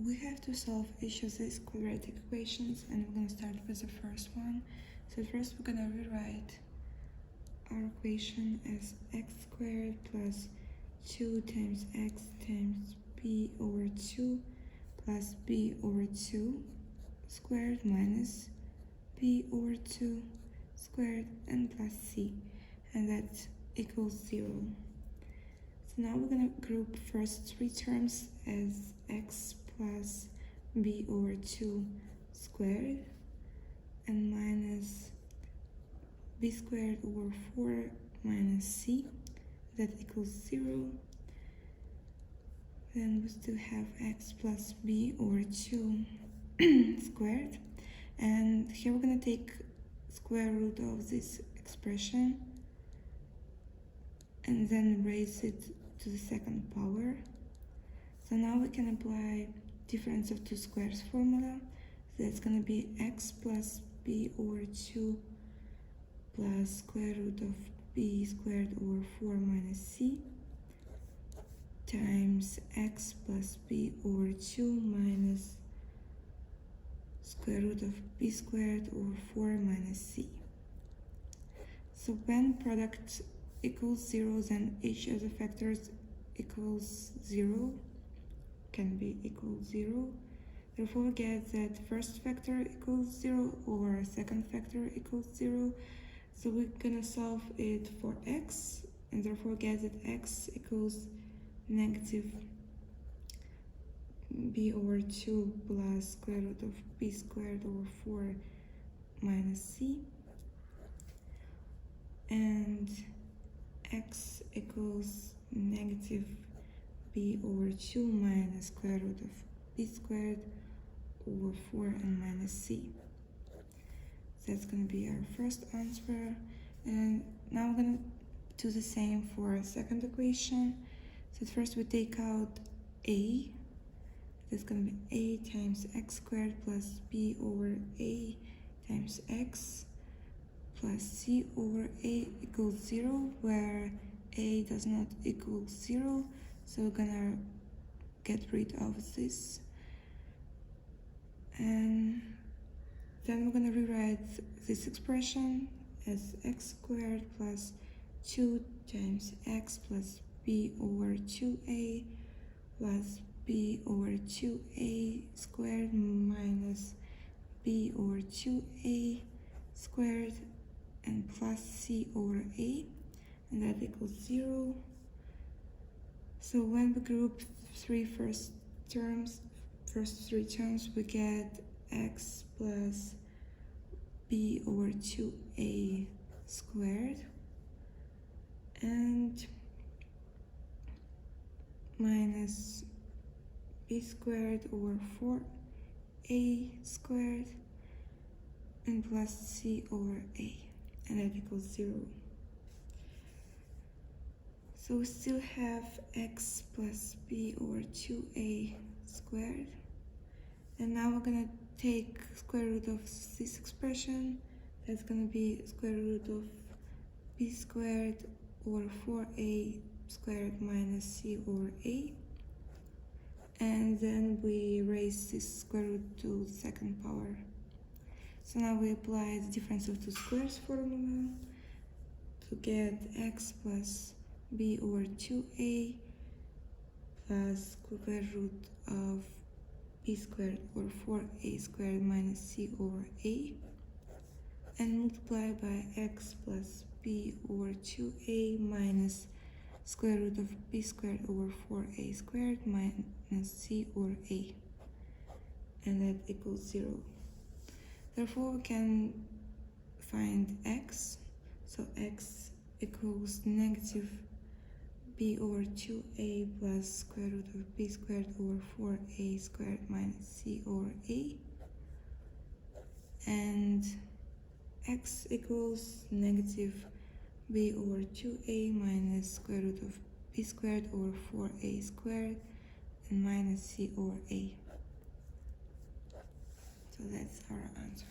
We have to solve each of these quadratic equations, and we're going to start with the first one. So first we're going to rewrite our equation as x squared plus 2 times x times b over 2 plus b over 2 squared minus b over 2 squared and plus c, and that equals 0. So now we're going to group first three terms as x plus b over 2 squared and minus b squared over 4 minus c, that equals 0. Then we still have x plus b over 2 squared, and here we're going to take square root of this expression and then raise it to the second power. So now we can apply difference of two squares formula. So that's going to be x plus b over 2 plus square root of b squared over 4 minus c times x plus b over 2 minus square root of b squared over 4 minus c. So when product equals 0, then each of the factors equals 0, can be equal 0. Therefore we get that first factor equals 0 or second factor equals 0. So we're gonna solve it for x, and therefore get that x equals negative b over 2 plus square root of b squared over 4 minus c, and x equals negative b over 2 minus square root of b squared over 4 and minus c. So that's going to be our first answer. And now we're going to do the same for our second equation. So first we take out a. That's going to be a times x squared plus b over a times x plus c over a equals 0, where a does not equal 0. So we're gonna get rid of this, and then we're gonna rewrite this expression as x squared plus 2 times x plus b over 2a plus b over 2a squared minus b over 2a squared and plus c over a, and that equals 0. So when we group first three terms, we get x plus b over 2a squared and minus b squared over 4a squared and plus c over a, and that equals 0. So we still have x plus b over 2a squared, and now we're going to take square root of this expression. That's going to be square root of b squared over 4a squared minus c over a, and then we raise this square root to the second power. So now we apply the difference of two squares formula to get x plus b over 2a plus square root of b squared over 4a squared minus c over a, and multiply by x plus b over 2a minus square root of b squared over 4a squared minus c over a, and that equals 0. Therefore we can find x. So x equals negative b over 2a plus square root of b squared over 4a squared minus c over a, and x equals negative b over 2a minus square root of b squared over 4a squared and minus c over a. So that's our answer.